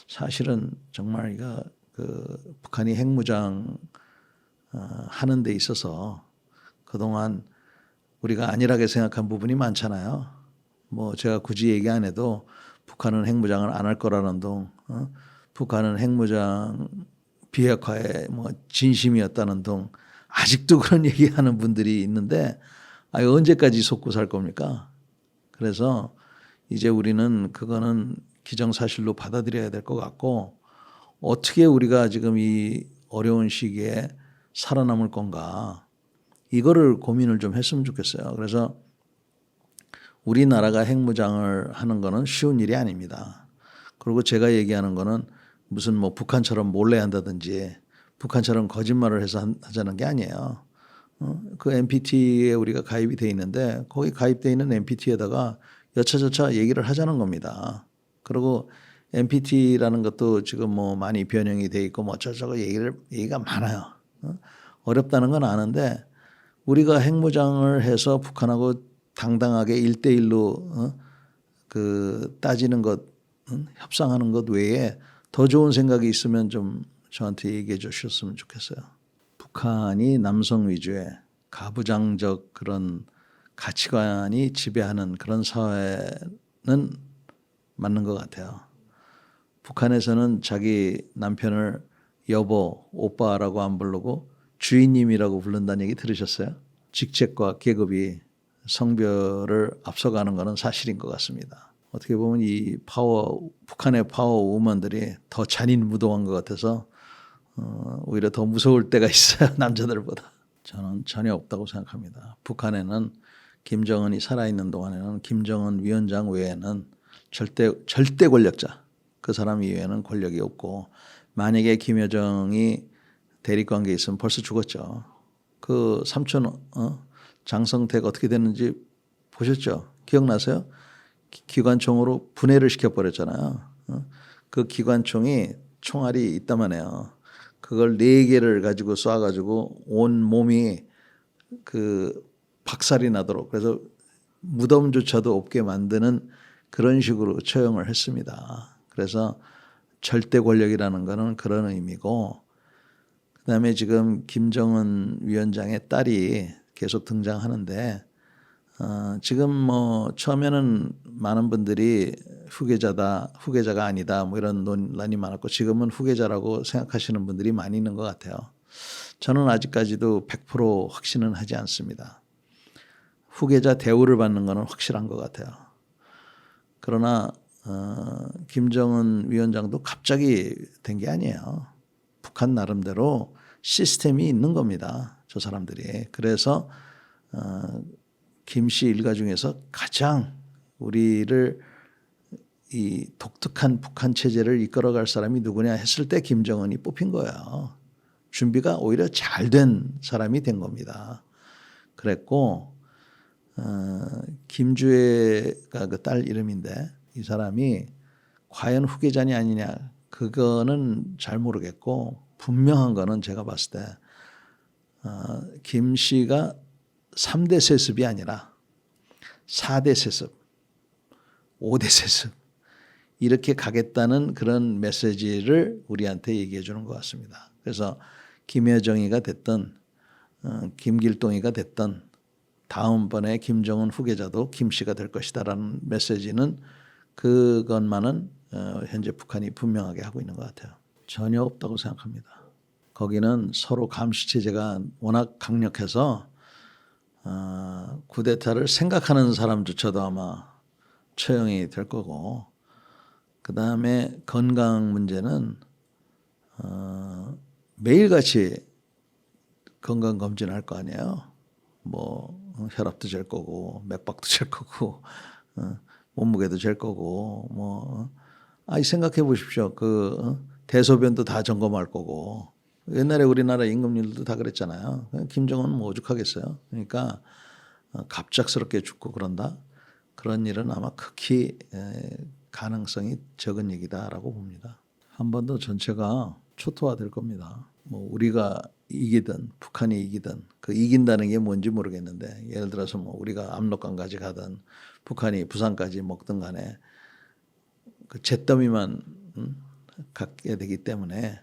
사실은 정말 이거 그 북한이 핵무장 하는 데 있어서 그동안 우리가 안일하게 생각한 부분이 많잖아요. 뭐 제가 굳이 얘기 안 해도 북한은 핵무장을 안 할 거라는 둥, 북한은 핵무장 비핵화에 뭐 진심이었다는 둥 아직도 그런 얘기하는 분들이 있는데 언제까지 속고 살 겁니까? 그래서 이제 우리는 그거는 기정사실로 받아들여야 될 것 같고 어떻게 우리가 지금 이 어려운 시기에 살아남을 건가 이거를 고민을 좀 했으면 좋겠어요. 그래서 우리나라가 핵무장을 하는 거는 쉬운 일이 아닙니다. 그리고 제가 얘기하는 거는 무슨 뭐 북한처럼 몰래 한다든지 북한처럼 거짓말을 해서 하자는 게 아니에요. 그 NPT에 우리가 가입이 돼 있는데 거기 가입돼 있는 NPT에다가 여차저차 얘기를 하자는 겁니다. 그리고 NPT라는 것도 지금 뭐 많이 변형이 돼 있고 뭐 어쩌저쩌고 얘기가 많아요. 어렵다는 건 아는데 우리가 핵무장을 해서 북한하고 당당하게 1대1로 그 따지는 것, 협상하는 것 외에 더 좋은 생각이 있으면 좀 저한테 얘기해 주셨으면 좋겠어요. 북한이 남성 위주의 가부장적 그런 가치관이 지배하는 그런 사회는 맞는 것 같아요. 북한에서는 자기 남편을 여보, 오빠라고 안 부르고 주인님이라고 부른다는 얘기 들으셨어요? 직책과 계급이 성별을 앞서가는 것은 사실인 것 같습니다. 어떻게 보면 이 북한의 파워 우먼들이 더 잔인무도한 것 같아서 오히려 더 무서울 때가 있어요. 남자들보다. 저는 전혀 없다고 생각합니다. 북한에는 김정은이 살아있는 동안에는 김정은 위원장 외에는 절대 권력자 그 사람 이외에는 권력이 없고 만약에 김여정이 대립관계에 있으면 벌써 죽었죠. 그 삼촌 장성택 어떻게 됐는지 보셨죠? 기억나세요? 기관총으로 분해를 시켜버렸잖아요. 그 기관총이 총알이 있다만 해요. 그걸 4개를 가지고 쏴가지고 온 몸이 그 박살이 나도록 그래서 무덤조차도 없게 만드는 그런 식으로 처형을 했습니다. 그래서 절대 권력이라는 거는 그런 의미고 그다음에 지금 김정은 위원장의 딸이 계속 등장하는데 지금 뭐 처음에는 많은 분들이 후계자가 아니다 뭐 이런 논란이 많았고 지금은 후계자라고 생각하시는 분들이 많이 있는 것 같아요. 저는 아직까지도 100% 확신은 하지 않습니다. 후계자 대우를 받는 것은 확실한 것 같아요. 그러나 김정은 위원장도 갑자기 된 게 아니에요. 북한 나름대로 시스템이 있는 겁니다. 저 사람들이. 그래서 김씨 일가 중에서 가장 우리를 이 독특한 북한 체제를 이끌어갈 사람이 누구냐 했을 때 김정은이 뽑힌 거예요. 준비가 오히려 잘 된 사람이 된 겁니다. 그랬고 김주애가 그 딸 이름인데 이 사람이 과연 후계자니 아니냐 그거는 잘 모르겠고 분명한 거는 제가 봤을 때 김 씨가 3대 세습이 아니라 4대 세습, 5대 세습 이렇게 가겠다는 그런 메시지를 우리한테 얘기해 주는 것 같습니다. 그래서 김여정이가 됐든 김길동이가 됐든 다음번에 김정은 후계자도 김 씨가 될 것이다라는 메시지는 그것만은 현재 북한이 분명하게 하고 있는 것 같아요. 전혀 없다고 생각합니다. 거기는 서로 감시 체제가 워낙 강력해서 쿠데타를 생각하는 사람조차도 아마 처형이 될 거고 그다음에 건강 문제는 매일같이 건강검진할 거 아니에요. 뭐 혈압도 잴 거고 맥박도 잴 거고 몸무게도 잴 거고 뭐 생각해 보십시오. 그 대소변도 다 점검할 거고 옛날에 우리나라 임금님들도 다 그랬잖아요. 김정은은 뭐 오죽하겠어요. 그러니까 갑작스럽게 죽고 그런다. 그런 일은 아마 극히 가능성이 적은 얘기다라고 봅니다. 한반도 전체가 초토화될 겁니다. 뭐 우리가 이기든 북한이 이기든 그 이긴다는 게 뭔지 모르겠는데 예를 들어서 뭐 우리가 압록강까지 가든 북한이 부산까지 먹든 간에 그 잿더미만 갖게 되기 때문에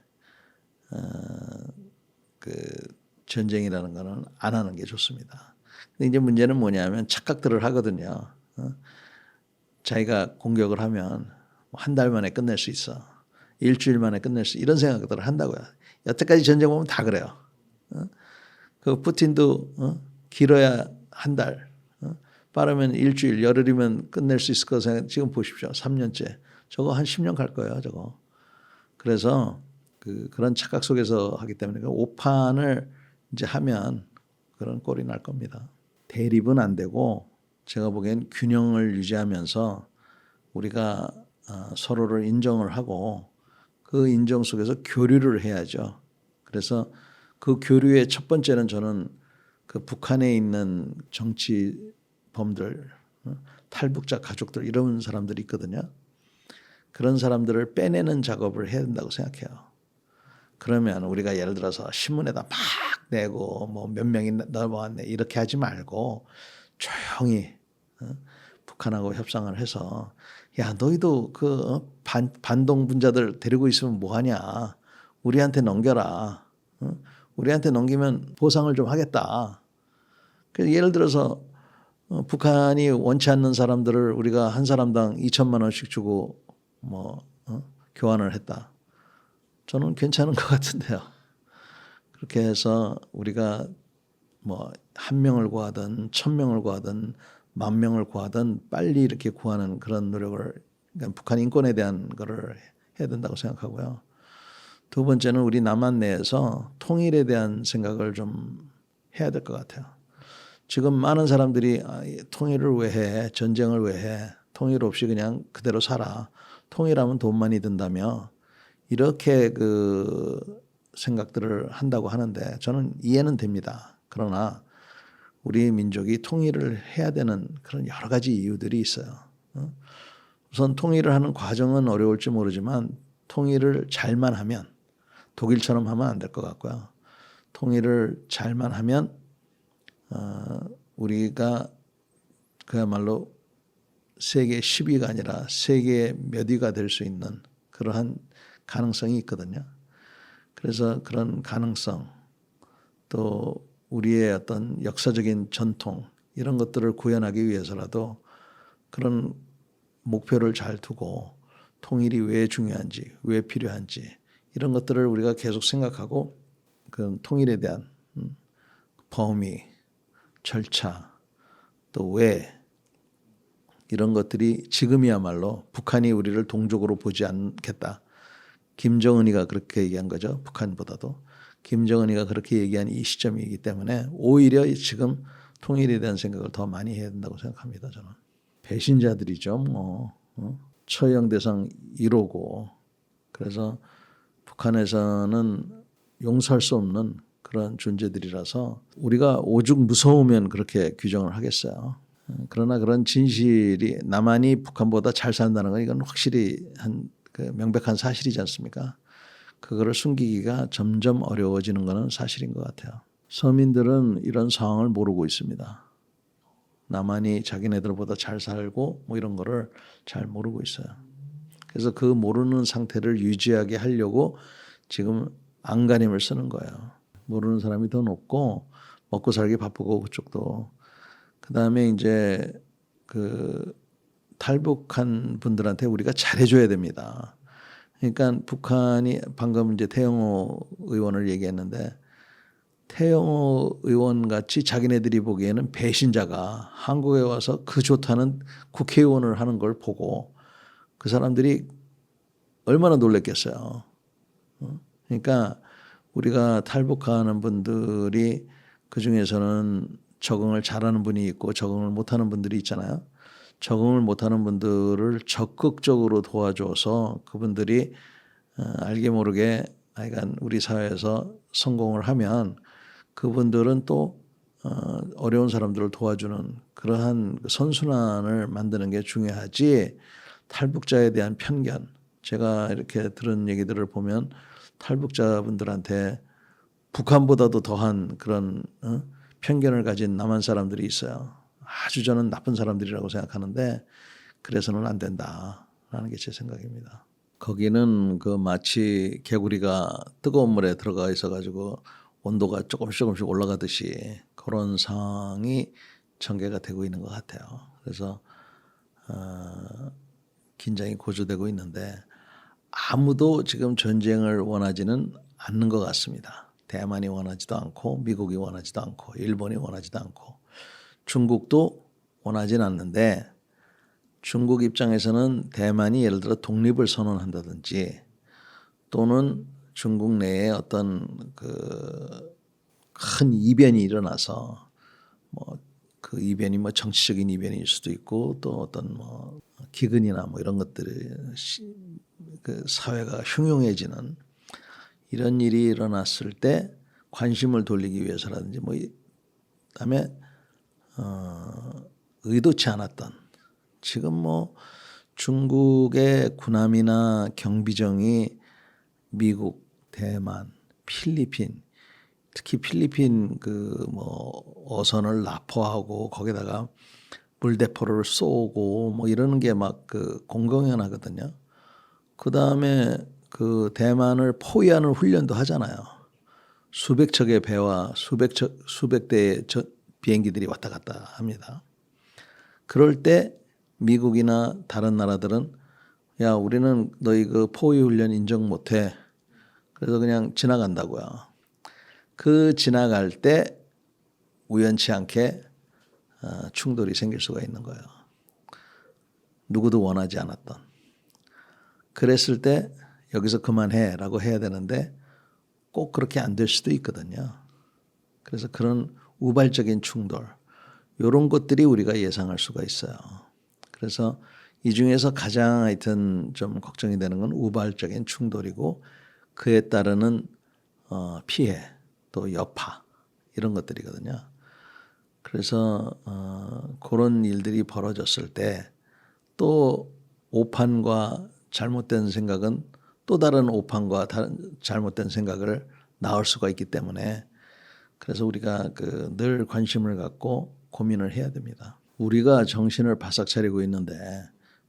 그 전쟁이라는 거는 안 하는 게 좋습니다. 근데 이제 문제는 뭐냐면 착각들을 하거든요. 자기가 공격을 하면 한 달 만에 끝낼 수 있어. 일주일 만에 끝낼 수 이런 생각들을 한다고요. 여태까지 전쟁 보면 다 그래요. 그 푸틴도 길어야 한 달, 빠르면 일주일, 열흘이면 끝낼 수 있을 거 생각. 지금 보십시오. 3년째. 저거 한 10년 갈 거예요. 저거. 그래서 그런 착각 속에서 하기 때문에 그 오판을 이제 하면 그런 꼴이 날 겁니다. 대립은 안 되고 제가 보기엔 균형을 유지하면서 우리가 서로를 인정을 하고 그 인정 속에서 교류를 해야죠. 그래서 그 교류의 첫 번째는 저는 그 북한에 있는 정치범들, 탈북자 가족들 이런 사람들이 있거든요. 그런 사람들을 빼내는 작업을 해야 된다고 생각해요. 그러면 우리가 예를 들어서 신문에다 막 내고 뭐 몇 명이 넘어왔네 이렇게 하지 말고 조용히 북한하고 협상을 해서 야 너희도 그 반동 분자들 데리고 있으면 뭐하냐 우리한테 넘겨라. 우리한테 넘기면 보상을 좀 하겠다. 예를 들어서 북한이 원치 않는 사람들을 우리가 한 사람당 2천만 원씩 주고 뭐 교환을 했다. 저는 괜찮은 것 같은데요. 그렇게 해서 우리가 뭐 1명을 구하든 1,000명을 구하든 10,000명을 구하든 빨리 이렇게 구하는 그런 노력을 그러니까 북한 인권에 대한 거를 해야 된다고 생각하고요. 두 번째는 우리 남한 내에서 통일에 대한 생각을 좀 해야 될 것 같아요. 지금 많은 사람들이 통일을 왜 해? 전쟁을 왜 해? 통일 없이 그냥 그대로 살아. 통일하면 돈 많이 든다며 이렇게 그 생각들을 한다고 하는데 저는 이해는 됩니다. 그러나 우리 민족이 통일을 해야 되는 그런 여러 가지 이유들이 있어요. 우선 통일을 하는 과정은 어려울지 모르지만 통일을 잘만 하면 독일처럼 하면 안 될 것 같고요. 통일을 잘만 하면 우리가 그야말로 세계 10위가 아니라 세계 몇 위가 될 수 있는 그러한 가능성이 있거든요. 그래서 그런 가능성 또 우리의 어떤 역사적인 전통 이런 것들을 구현하기 위해서라도 그런 목표를 잘 두고 통일이 왜 중요한지 왜 필요한지 이런 것들을 우리가 계속 생각하고 그 통일에 대한 범위, 절차 또 왜 이런 것들이 지금이야말로 북한이 우리를 동족으로 보지 않겠다. 김정은이가 그렇게 얘기한 거죠. 북한보다도. 김정은이가 그렇게 얘기한 이 시점이기 때문에 오히려 지금 통일에 대한 생각을 더 많이 해야 된다고 생각합니다. 저는. 배신자들이죠. 뭐 처형 대상 1호고 그래서 북한에서는 용서할 수 없는 그런 존재들이라서 우리가 오죽 무서우면 그렇게 규정을 하겠어요. 그러나 그런 진실이 남한이 북한보다 잘 산다는 건 이건 확실히 그 명백한 사실이지 않습니까? 그거를 숨기기가 점점 어려워지는 것은 사실인 것 같아요. 서민들은 이런 상황을 모르고 있습니다. 남한이 자기네들보다 잘 살고 뭐 이런 거를 잘 모르고 있어요. 그래서 그 모르는 상태를 유지하게 하려고 지금 안간힘을 쓰는 거예요. 모르는 사람이 더 높고 먹고 살기 바쁘고 그쪽도. 그다음에 이제 그 탈북한 분들한테 우리가 잘해줘야 됩니다. 그러니까 북한이 방금 이제 태영호 의원을 얘기했는데 태영호 의원 같이 자기네들이 보기에는 배신자가 한국에 와서 그 좋다는 국회의원을 하는 걸 보고 그 사람들이 얼마나 놀랬겠어요. 그러니까 우리가 탈북하는 분들이 그 중에서는 적응을 잘하는 분이 있고 적응을 못하는 분들이 있잖아요. 적응을 못하는 분들을 적극적으로 도와줘서 그분들이 알게 모르게 하여간 우리 사회에서 성공을 하면 그분들은 또 어려운 사람들을 도와주는 그러한 선순환을 만드는 게 중요하지 탈북자에 대한 편견 제가 이렇게 들은 얘기들을 보면 탈북자분들한테 북한보다도 더한 그런 편견을 가진 남한 사람들이 있어요. 아주 저는 나쁜 사람들이라고 생각하는데 그래서는 안 된다라는 게 제 생각입니다. 거기는 그 마치 개구리가 뜨거운 물에 들어가 있어가지고 온도가 조금씩 올라가듯이 그런 상황이 전개가 되고 있는 것 같아요. 그래서 긴장이 고조되고 있는데 아무도 지금 전쟁을 원하지는 않는 것 같습니다. 대만이 원하지도 않고 미국이 원하지도 않고 일본이 원하지도 않고 중국도 원하진 않는데 중국 입장에서는 대만이 예를 들어 독립을 선언한다든지 또는 중국 내에 어떤 그 큰 이변이 일어나서 뭐 그 이변이 뭐 정치적인 이변일 수도 있고 또 어떤 뭐 기근이나 뭐 이런 것들이 그 사회가 흉흉해지는 이런 일이 일어났을 때 관심을 돌리기 위해서라든지 뭐 그다음에 의도치 않았던 지금 뭐 중국의 군함이나 경비정이 미국, 대만, 필리핀 특히 필리핀 그 뭐 어선을 납포하고 거기다가 물대포를 쏘고 뭐 이러는 게 막 그 공공연하거든요. 그 다음에 그 대만을 포위하는 훈련도 하잖아요. 수백 척의 배와 수백 대의 비행기들이 왔다 갔다 합니다. 그럴 때 미국이나 다른 나라들은 야 우리는 너희 그 포위 훈련 인정 못해. 그래서 그냥 지나간다고요. 그 지나갈 때 우연치 않게 충돌이 생길 수가 있는 거예요. 누구도 원하지 않았던. 그랬을 때 여기서 그만해라고 해야 되는데 꼭 그렇게 안 될 수도 있거든요. 그래서 그런 우발적인 충돌 이런 것들이 우리가 예상할 수가 있어요. 그래서 이 중에서 가장 하여튼 좀 걱정이 되는 건 우발적인 충돌이고 그에 따르는 피해 또 여파 이런 것들이거든요. 그래서 그런 일들이 벌어졌을 때 또 오판과 잘못된 생각은 또 다른 오판과 다른 잘못된 생각을 낳을 수가 있기 때문에 그래서 우리가 그 늘 관심을 갖고 고민을 해야 됩니다. 우리가 정신을 바싹 차리고 있는데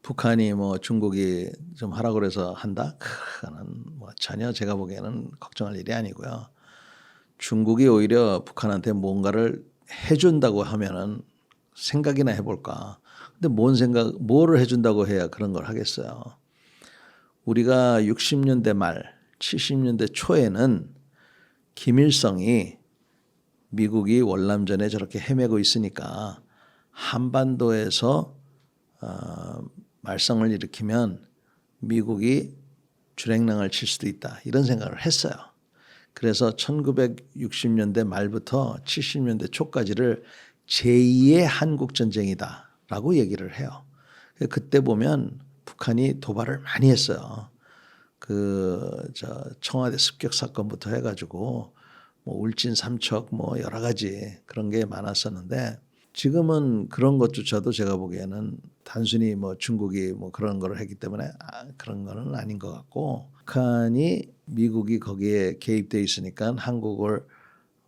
북한이 뭐 중국이 좀 하라고 그래서 한다? 그거는 뭐 전혀 제가 보기에는 걱정할 일이 아니고요. 중국이 오히려 북한한테 뭔가를 해준다고 하면은 생각이나 해볼까. 근데 뭐를 해준다고 해야 그런 걸 하겠어요. 우리가 60년대 말, 70년대 초에는 김일성이 미국이 월남전에 저렇게 헤매고 있으니까 한반도에서 말썽을 일으키면 미국이 주랭랑을 칠 수도 있다. 이런 생각을 했어요. 그래서 1960년대 말부터 70년대 초까지를 제2의 한국전쟁이다라고 얘기를 해요. 그때 보면 북한이 도발을 많이 했어요. 청와대 습격 사건부터 해가지고 뭐 울진 삼척 뭐 여러 가지 그런 게 많았었는데 지금은 그런 것조차도 제가 보기에는 단순히 뭐 중국이 뭐 그런 거를 했기 때문에 그런 거는 아닌 것 같고 북한이 미국이 거기에 개입돼 있으니까 한국을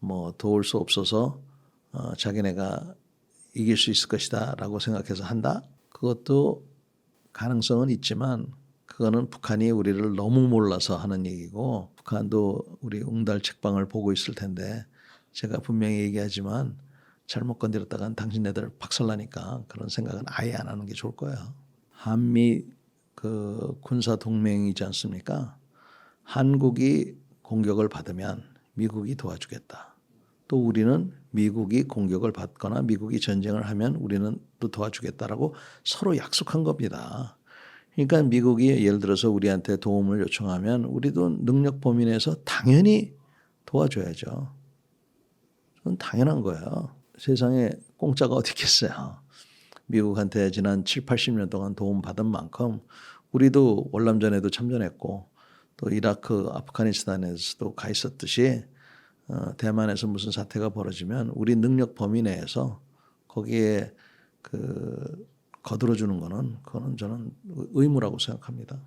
뭐 도울 수 없어서 자기네가 이길 수 있을 것이다라고 생각해서 한다. 그것도 가능성은 있지만 그거는 북한이 우리를 너무 몰라서 하는 얘기고 북한도 우리 웅달 책방을 보고 있을 텐데 제가 분명히 얘기하지만 잘못 건드렸다간 당신네들 박살나니까 그런 생각은 아예 안 하는 게 좋을 거예요. 한미 그 군사 동맹이지 않습니까? 한국이 공격을 받으면 미국이 도와주겠다. 또 우리는 미국이 공격을 받거나 미국이 전쟁을 하면 우리는 또 도와주겠다라고 서로 약속한 겁니다. 그러니까 미국이 예를 들어서 우리한테 도움을 요청하면 우리도 능력 범위 내에서 당연히 도와줘야죠. 그건 당연한 거예요. 세상에 공짜가 어디 있겠어요. 미국한테 지난 7, 80년 동안 도움 받은 만큼 우리도 월남전에도 참전했고 또 이라크, 아프가니스탄에서도 가 있었듯이 대만에서 무슨 사태가 벌어지면 우리 능력 범위 내에서 거기에 거들어주는 거는 그거는 저는 의무라고 생각합니다.